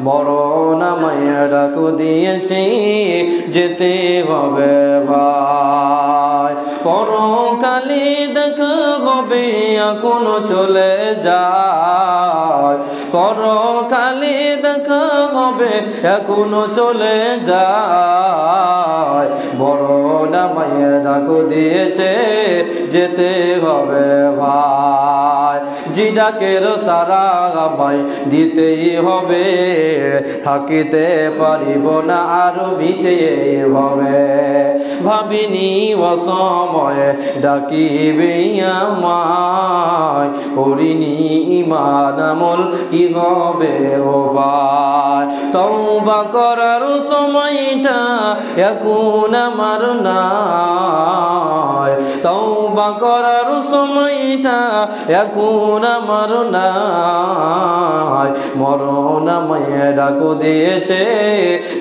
মরণ আমায় ডাক দিয়েছে, যেতে হবে ভাই। পরকালে দেখা হবে, এখনো চলে যায়। পরকালে দেখা হবে, এখনো চলে যায়। মরণ আমায় ডাক দিয়েছে, যেতে হবে ভাই। যে ডাকের সারা আমায় দিতেই হবে, থাকিতে পারিব না আরো পিছিয়ে হবে। ভাবিনি অসময়ে ডাকিবে আমায়, করিনি ঈমান আমল কি হবে ও ভাই। তওবা করার সময়টা এখন আমার নাই, তওবা করার সময়টা এখন আমার নাই। মরণ আমায় ডাক দিয়েছে,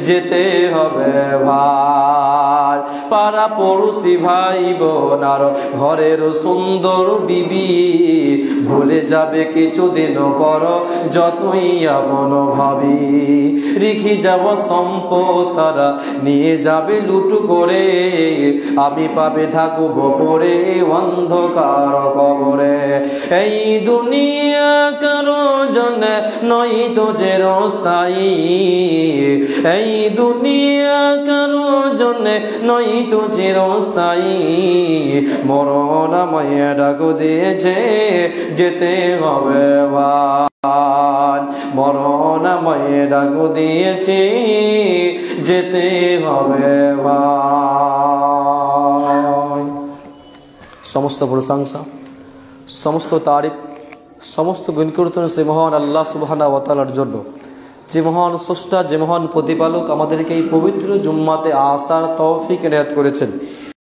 যেতে হবে ভাই। পাড়া পড়োশি ভাই বোন আর ঘরের সুন্দর বিবি ভুলে যাবে কিছুদিন পর, যতই এমন ভাবি। রেখে যাব সম্পদ তারা নিয়ে যাবে লুট করে, আমি পাবে থাকবো পড়ে অন্ধকার কবরে। এই দুনিয়া কারো জন্য নয় তো চিরস্থায়ী, এই দুনিয়া কারো জন্য নয় তো চিরস্থায়ী। মরণ আমায় ডাক দিয়েছে, যেতে হবে ভাই। মরণ আমায় ডাক দিয়েছে, যেতে হবে ভাই। সমস্ত প্রশংসা, সমস্ত তারিফ, সমস্ত গুণকীর্তন সে মহান আল্লাহ সুবহানাহু ওয়া তাআলার জন্য, যে মহান স্রষ্টা, যে মহান প্রতিপালক আমাদেরকে এই পবিত্র জুম্মাতে আসার তৌফিক এনায়েত করেছেন।